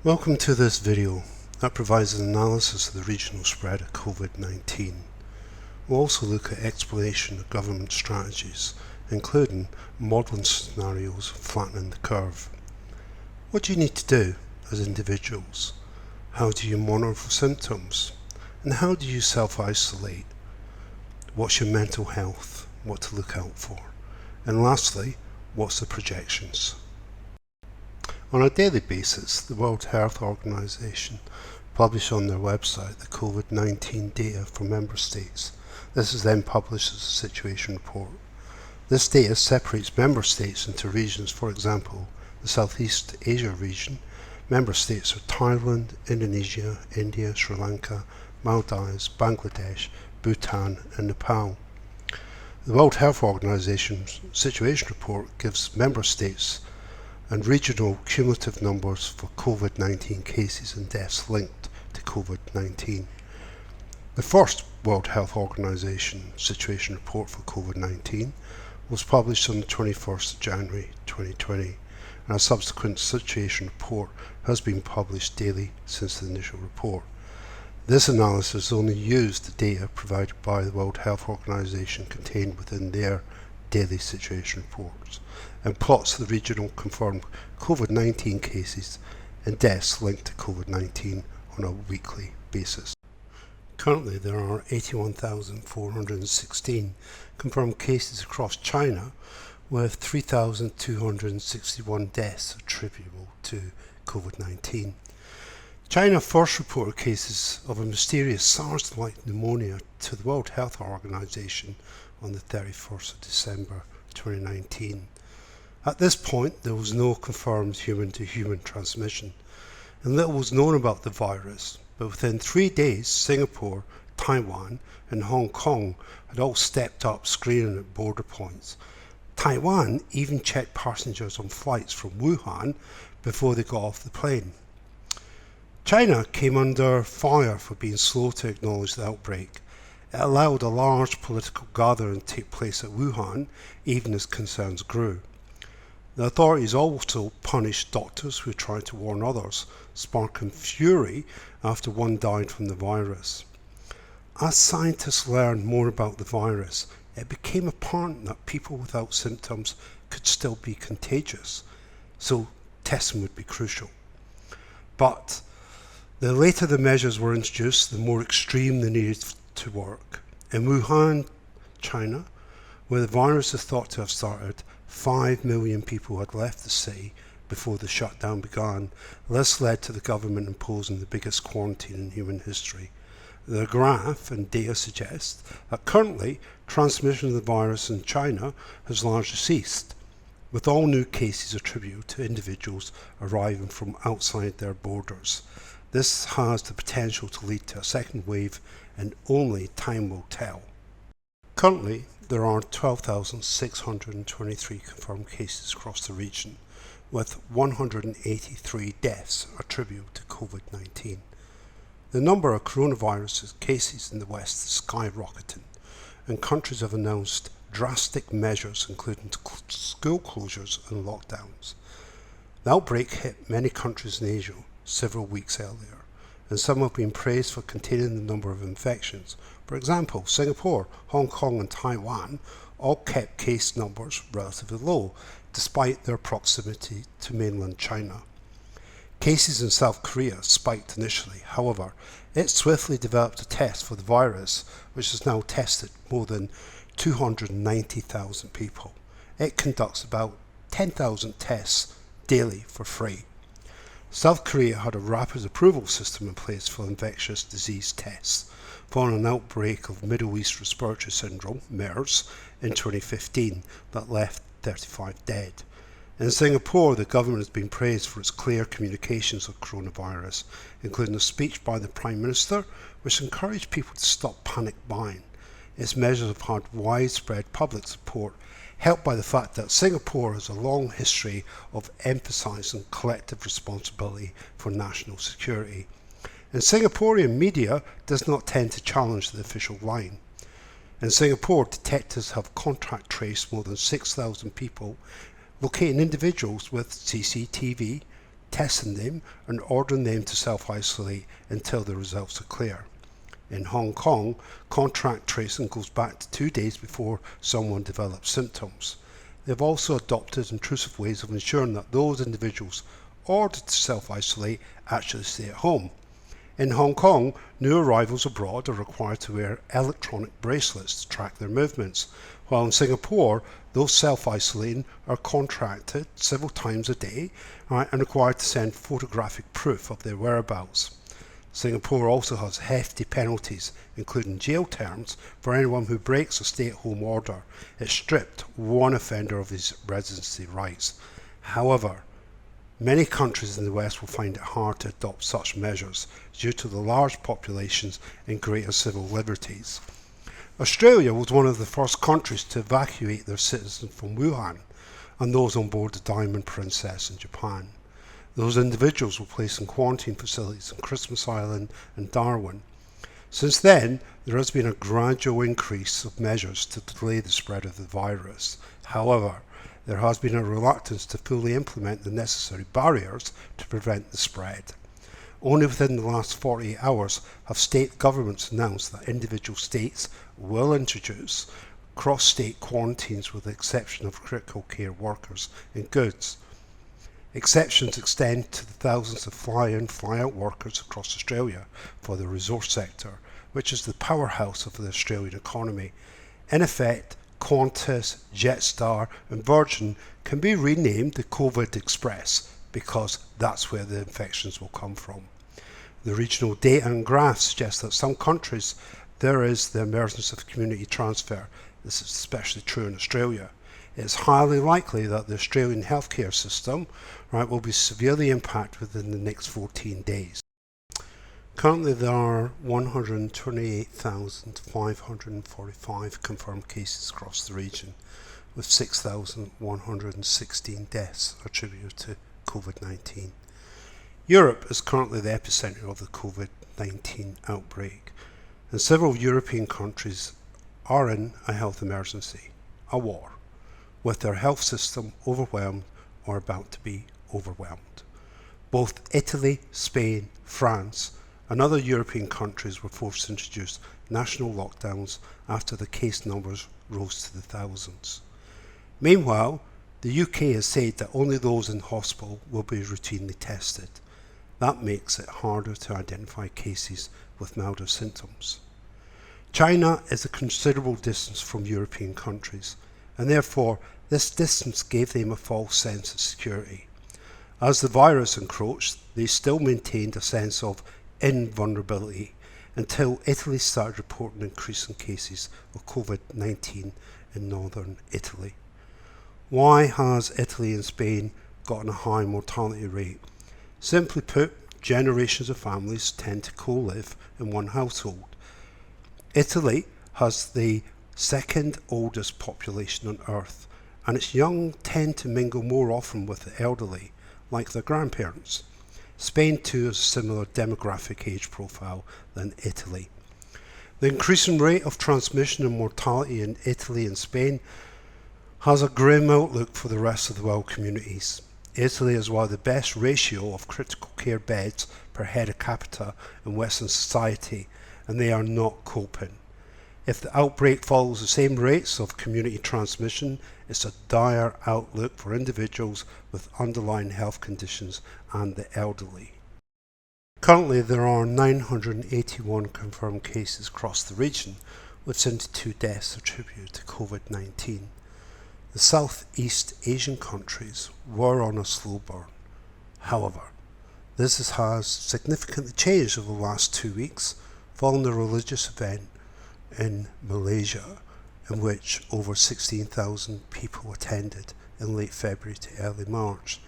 Welcome to this video that provides an analysis of the regional spread of COVID-19. We'll also look at explanation of government strategies, including modelling scenarios flattening the curve. What do you need to do as individuals? How do you monitor for symptoms? And how do you self-isolate? What's your mental health? What to look out for? And lastly, what's the projections? On a daily basis, the World Health Organization publish on their website the COVID-19 data for member states. This is then published as a situation report. This data separates member states into regions. For example, the Southeast Asia region. Member states are Thailand, Indonesia, India, Sri Lanka, Maldives, Bangladesh, Bhutan and Nepal. The World Health Organization's situation report gives member states and regional cumulative numbers for COVID-19 cases and deaths linked to COVID-19. The first World Health Organization situation report for COVID-19 was published on the 21st of January 2020, and a subsequent situation report has been published daily since the initial report. This analysis only used the data provided by the World Health Organization contained within their daily situation reports, and plots the regional confirmed COVID-19 cases and deaths linked to COVID-19 on a weekly basis. Currently there are 81,416 confirmed cases across China, with 3,261 deaths attributable to COVID-19. China first reported cases of a mysterious SARS-like pneumonia to the World Health Organization on the 31st of December 2019. At this point, there was no confirmed human-to-human transmission, and little was known about the virus, but within 3 days, Singapore, Taiwan and Hong Kong had all stepped up screening at border points. Taiwan even checked passengers on flights from Wuhan before they got off the plane. China came under fire for being slow to acknowledge the outbreak. It allowed a large political gathering to take place at Wuhan, even as concerns grew. The authorities also punished doctors who tried to warn others, sparking fury after one died from the virus. As scientists learned more about the virus, it became apparent that people without symptoms could still be contagious, so testing would be crucial. But the later the measures were introduced, the more extreme they needed to work. In Wuhan, China, where the virus is thought to have started, 5 million people had left the city before the shutdown began. This led to the government imposing the biggest quarantine in human history. The graph and data suggest that currently transmission of the virus in China has largely ceased, with all new cases attributed to individuals arriving from outside their borders. This has the potential to lead to a second wave, and only time will tell. Currently, there are 12,623 confirmed cases across the region, with 183 deaths attributed to COVID-19. The number of coronavirus cases in the West is skyrocketing, and countries have announced drastic measures, including school closures and lockdowns. The outbreak hit many countries in Asia several weeks earlier, and some have been praised for containing the number of infections. For example, Singapore, Hong Kong and Taiwan all kept case numbers relatively low, despite their proximity to mainland China. Cases in South Korea spiked initially. However, it swiftly developed a test for the virus, which has now tested more than 290,000 people. It conducts about 10,000 tests daily for free. South Korea had a rapid approval system in place for infectious disease tests, following an outbreak of Middle East Respiratory Syndrome, MERS, in 2015 that left 35 dead. In Singapore, the government has been praised for its clear communications of coronavirus, including a speech by the Prime Minister, which encouraged people to stop panic buying. Its measures have had widespread public support, helped by the fact that Singapore has a long history of emphasising collective responsibility for national security. And Singaporean media does not tend to challenge the official line. In Singapore, detectives have contact traced more than 6,000 people, locating individuals with CCTV, testing them and ordering them to self-isolate until the results are clear. In Hong Kong, contact tracing goes back to 2 days before someone develops symptoms. They've also adopted intrusive ways of ensuring that those individuals ordered to self-isolate actually stay at home. In Hong Kong, new arrivals abroad are required to wear electronic bracelets to track their movements, while in Singapore, those self-isolating are contracted several times a day and required to send photographic proof of their whereabouts. Singapore also has hefty penalties, including jail terms, for anyone who breaks a stay-at-home order. It stripped one offender of his residency rights. However, many countries in the West will find it hard to adopt such measures due to the large populations and greater civil liberties. Australia was one of the first countries to evacuate their citizens from Wuhan and those on board the Diamond Princess in Japan. Those individuals were placed in quarantine facilities on Christmas Island and Darwin. Since then, there has been a gradual increase of measures to delay the spread of the virus. However, there has been a reluctance to fully implement the necessary barriers to prevent the spread. Only within the last 48 hours have state governments announced that individual states will introduce cross-state quarantines with the exception of critical care workers and goods. Exceptions extend to the thousands of fly-in, fly-out workers across Australia for the resource sector, which is the powerhouse of the Australian economy. In effect, Qantas, Jetstar and Virgin can be renamed the COVID Express because that's where the infections will come from. The regional data and graphs suggest that some countries there is the emergence of community transfer. This is especially true in Australia. It is highly likely that the Australian healthcare system will be severely impacted within the next 14 days. Currently there are 128,545 confirmed cases across the region, with 6,116 deaths attributed to COVID-19. Europe is currently the epicenter of the COVID-19 outbreak, and several European countries are in a health emergency, a war, with their health system overwhelmed or about to be overwhelmed. Both Italy, Spain, France and other European countries were forced to introduce national lockdowns after the case numbers rose to the thousands. Meanwhile, the UK has said that only those in hospital will be routinely tested. That makes it harder to identify cases with milder symptoms. China is a considerable distance from European countries, and therefore this distance gave them a false sense of security. As the virus encroached, they still maintained a sense of invulnerability until Italy started reporting increasing cases of COVID-19 in northern Italy. Why has Italy and Spain gotten a high mortality rate? Simply put, generations of families tend to co-live in one household. Italy has the second oldest population on earth, and its young tend to mingle more often with the elderly, like their grandparents. Spain too has a similar demographic age profile than Italy. The increasing rate of transmission and mortality in Italy and Spain has a grim outlook for the rest of the world communities. Italy has one of the best ratio of critical care beds per head of capita in Western society, and they are not coping. If the outbreak follows the same rates of community transmission, it's a dire outlook for individuals with underlying health conditions and the elderly. Currently there are 981 confirmed cases across the region, with 72 deaths attributed to COVID-19. The Southeast Asian countries were on a slow burn. However, this has significantly changed over the last 2 weeks following the religious event in Malaysia, in which over 16,000 people attended in late February to early March.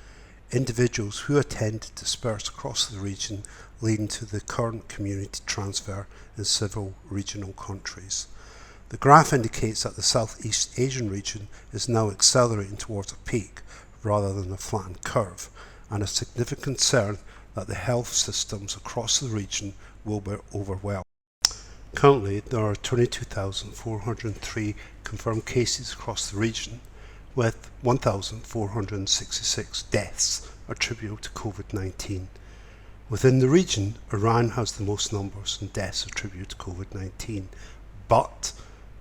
Individuals who attended dispersed across the region, leading to the current community transfer in several regional countries. The graph indicates that the Southeast Asian region is now accelerating towards a peak rather than a flattened curve, and a significant concern that the health systems across the region will be overwhelmed. Currently, there are 22,403 confirmed cases across the region, with 1,466 deaths attributable to COVID-19. Within the region, Iran has the most numbers and deaths attributed to COVID-19, but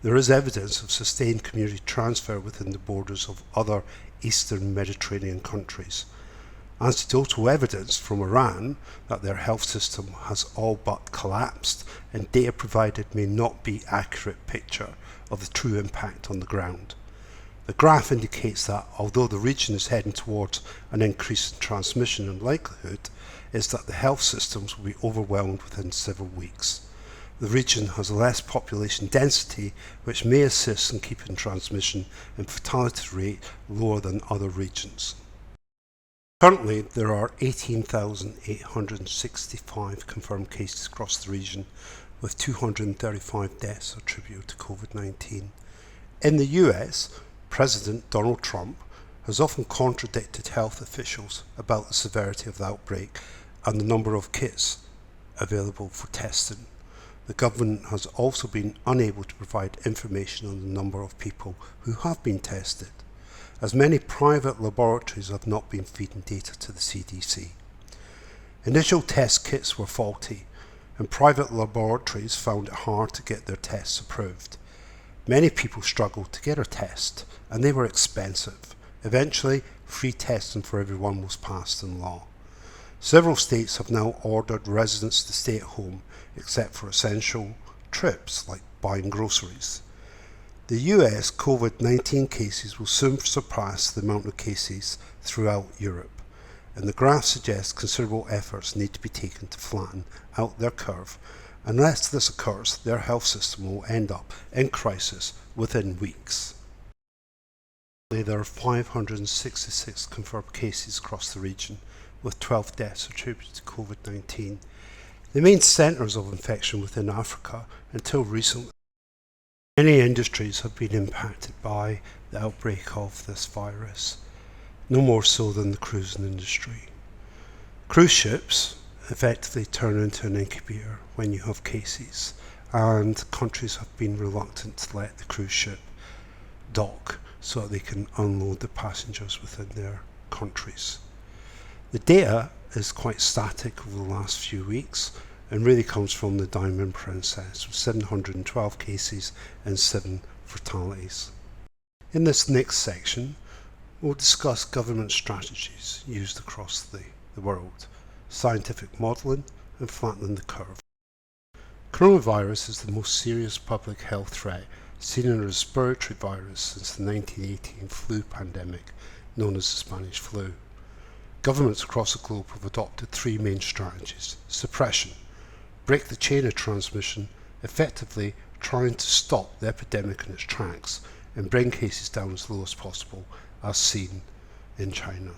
there is evidence of sustained community transfer within the borders of other Eastern Mediterranean countries. Anecdotal evidence from Iran that their health system has all but collapsed, and data provided may not be an accurate picture of the true impact on the ground. The graph indicates that although the region is heading towards an increase in transmission and likelihood is that the health systems will be overwhelmed within several weeks. The region has less population density, which may assist in keeping transmission and fatality rate lower than other regions. Currently, there are 18,865 confirmed cases across the region, with 235 deaths attributed to COVID-19. In the US, President Donald Trump has often contradicted health officials about the severity of the outbreak and the number of kits available for testing. The government has also been unable to provide information on the number of people who have been tested, as many private laboratories have not been feeding data to the CDC. Initial test kits were faulty, and private laboratories found it hard to get their tests approved. Many people struggled to get a test, and they were expensive. Eventually, free testing for everyone was passed in law. Several states have now ordered residents to stay at home, except for essential trips like buying groceries. The US COVID-19 cases will soon surpass the amount of cases throughout Europe, and the graph suggests considerable efforts need to be taken to flatten out their curve. Unless this occurs, their health system will end up in crisis within weeks. There are 566 confirmed cases across the region, with 12 deaths attributed to COVID-19. The main centres of infection within Africa until recently. Many industries have been impacted by the outbreak of this virus, no more so than the cruising industry. Cruise ships effectively turn into an incubator when you have cases, and countries have been reluctant to let the cruise ship dock so that they can unload the passengers within their countries. The data is quite static over the last few weeks and really comes from the Diamond Princess, with 712 cases and 7 fatalities. In this next section, we'll discuss government strategies used across the world, scientific modelling and flattening the curve. Coronavirus is the most serious public health threat seen in a respiratory virus since the 1918 flu pandemic, known as the Spanish flu. Governments across the globe have adopted 3 main strategies: suppression, break the chain of transmission, effectively trying to stop the epidemic in its tracks and bring cases down as low as possible, as seen in China.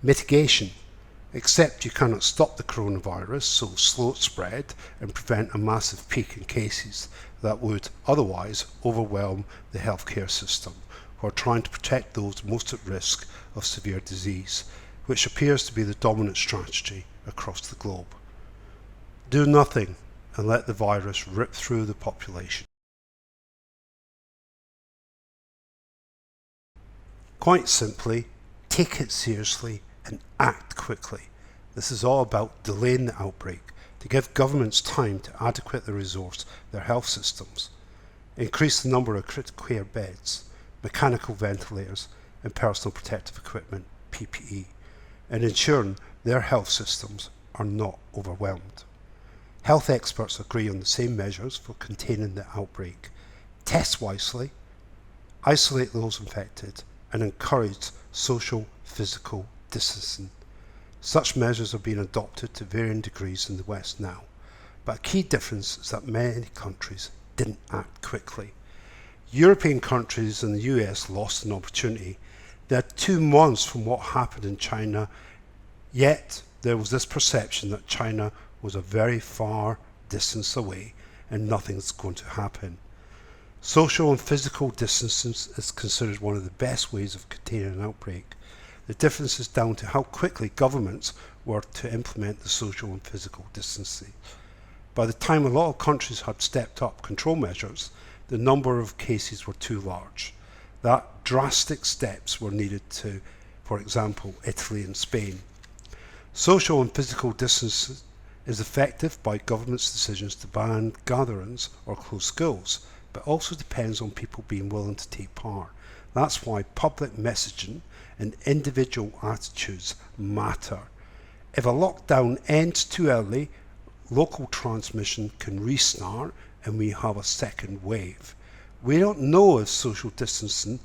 Mitigation, except you cannot stop the coronavirus, so slow its spread and prevent a massive peak in cases that would otherwise overwhelm the healthcare system, while trying to protect those most at risk of severe disease, which appears to be the dominant strategy across the globe. Do nothing and let the virus rip through the population. Quite simply, take it seriously and act quickly. This is all about delaying the outbreak, to give governments time to adequately resource their health systems, increase the number of critical care beds, mechanical ventilators and personal protective equipment, PPE, and ensuring their health systems are not overwhelmed. Health experts agree on the same measures for containing the outbreak. Test wisely, isolate those infected, and encourage social physical distancing. Such measures are being adopted to varying degrees in the West now, but a key difference is that many countries didn't act quickly. European countries and the US lost an opportunity. They had 2 months from what happened in China, yet there was this perception that China was a very far distance away and nothing's going to happen. Social and physical distancing is considered one of the best ways of containing an outbreak. The difference is down to how quickly governments were to implement the social and physical distancing. By the time a lot of countries had stepped up control measures, the number of cases were too large. That drastic steps were needed to, for example, Italy and Spain, Social and physical distance is effective by government's decisions to ban gatherings or close schools, but also depends on people being willing to take part. That's why public messaging and individual attitudes matter. If a lockdown ends too early, local transmission can restart and we have a second wave. We don't know if social distancing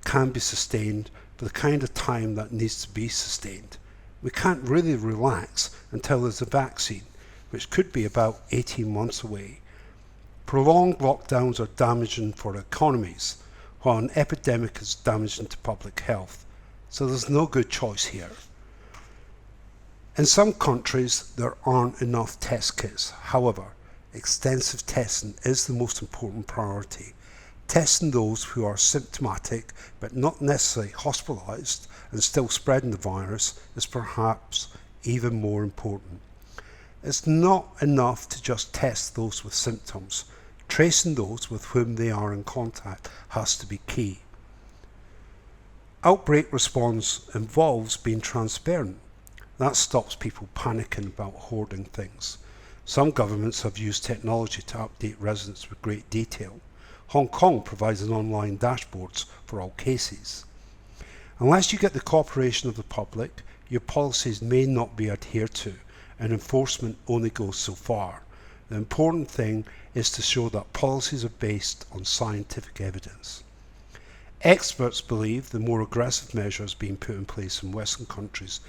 can be sustained for the kind of time that needs to be sustained. We can't really relax until there's a vaccine, which could be about 18 months away. Prolonged lockdowns are damaging for economies, while an epidemic is damaging to public health. So there's no good choice here. In some countries, there aren't enough test kits. However, extensive testing is the most important priority. Testing those who are symptomatic but not necessarily hospitalised and still spreading the virus is perhaps even more important. It's not enough to just test those with symptoms. Tracing those with whom they are in contact has to be key. Outbreak response involves being transparent. That stops people panicking about hoarding things. Some governments have used technology to update residents with great detail. Hong Kong provides an online dashboards for all cases. Unless you get the cooperation of the public, your policies may not be adhered to, and enforcement only goes so far. The important thing is to show that policies are based on scientific evidence. Experts believe the more aggressive measures being put in place in Western countries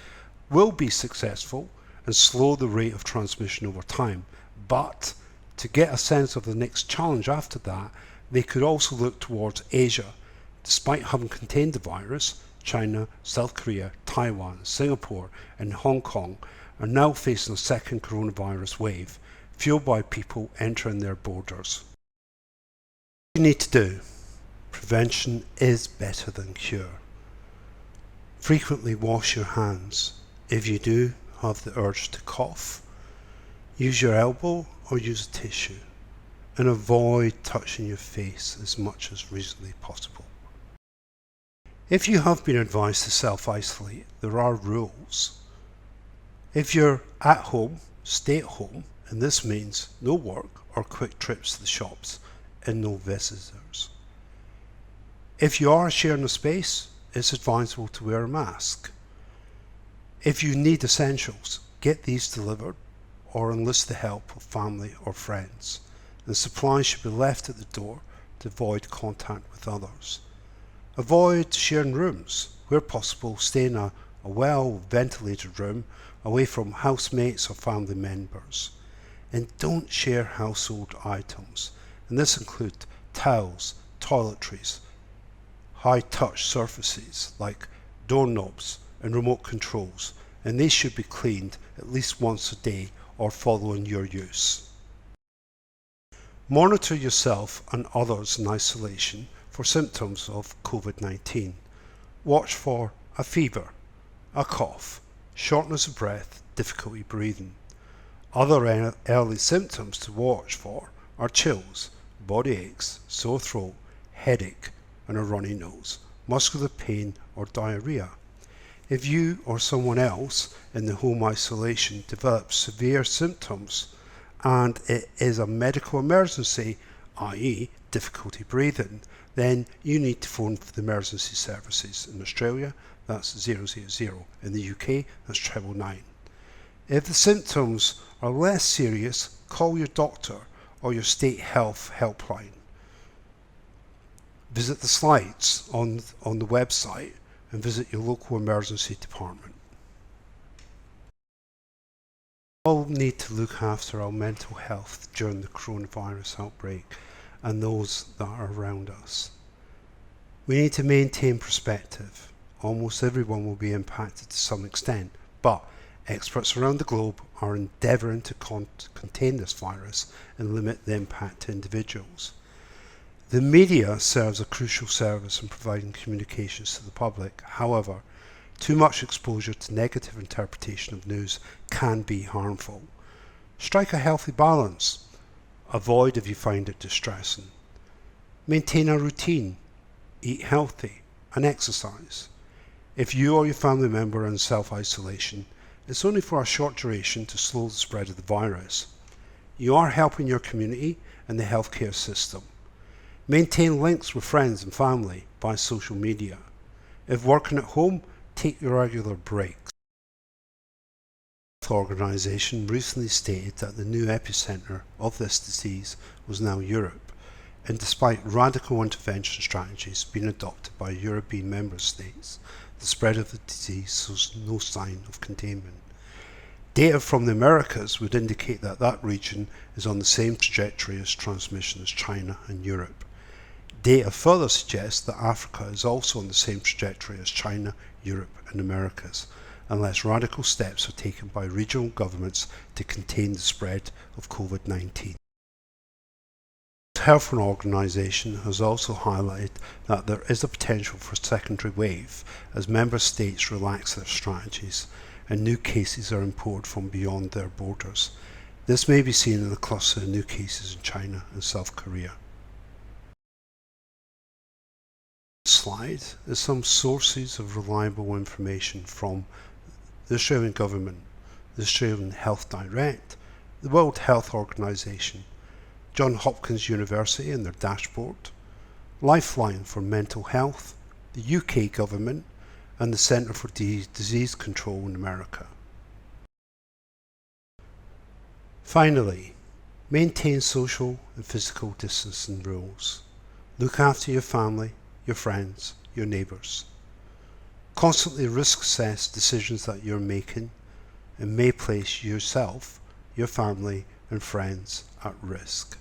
will be successful and slow the rate of transmission over time, but to get a sense of the next challenge after that, they could also look towards Asia. Despite having contained the virus, China, South Korea, Taiwan, Singapore and Hong Kong are now facing a second coronavirus wave, fueled by people entering their borders. What you need to do? Prevention is better than cure. Frequently wash your hands. If you do have the urge to cough, use your elbow or use a tissue, and avoid touching your face as much as reasonably possible. If you have been advised to self-isolate, there are rules. If you're at home, stay at home, and this means no work or quick trips to the shops and no visitors. If you are sharing a space, it's advisable to wear a mask. If you need essentials, get these delivered or enlist the help of family or friends. The supplies should be left at the door to avoid contact with others. Avoid sharing rooms. Where possible, stay in a well-ventilated room away from housemates or family members. And don't share household items. And this includes towels, toiletries, high-touch surfaces like doorknobs and remote controls, and they should be cleaned at least once a day or following your use. Monitor yourself and others in isolation for symptoms of COVID-19. Watch for a fever, a cough, shortness of breath, difficulty breathing. Other early symptoms to watch for are chills, body aches, sore throat, headache and a runny nose, muscular pain or diarrhea. If you or someone else in the home isolation develops severe symptoms and it is a medical emergency, i.e. difficulty breathing, then you need to phone for the emergency services. In Australia, that's 000. In the UK, that's 999. If the symptoms are less serious, call your doctor or your state health helpline. Visit the slides on the website and visit your local emergency department. We all need to look after our mental health during the coronavirus outbreak and those that are around us. We need to maintain perspective. Almost everyone will be impacted to some extent, but experts around the globe are endeavouring to contain this virus and limit the impact to individuals. The media serves a crucial service in providing communications to the public. However, too much exposure to negative interpretation of news can be harmful. Strike a healthy balance. Avoid if you find it distressing. Maintain a routine. Eat healthy and exercise. If you or your family member are in self-isolation, it's only for a short duration to slow the spread of the virus. You are helping your community and the healthcare system. Maintain links with friends and family by social media. If working at home, take your regular breaks. The World Health Organization recently stated that the new epicenter of this disease was now Europe, and despite radical intervention strategies being adopted by European member states, the spread of the disease shows no sign of containment. Data from the Americas would indicate that that region is on the same trajectory as transmission as China and Europe. Data further suggests that Africa is also on the same trajectory as China, Europe and Americas, unless radical steps are taken by regional governments to contain the spread of COVID-19. The World Health Organization has also highlighted that there is a potential for a secondary wave as member states relax their strategies and new cases are imported from beyond their borders. This may be seen in the cluster of new cases in China and South Korea. This slide is some sources of reliable information from the Australian Government, the Australian Health Direct, the World Health Organization, Johns Hopkins University and their dashboard, Lifeline for Mental Health, the UK Government, and the Centre for Disease Control in America. Finally, maintain social and physical distancing rules. Look after your family, your friends, your neighbours. Constantly risk assess decisions that you're making and may place yourself, your family and friends at risk.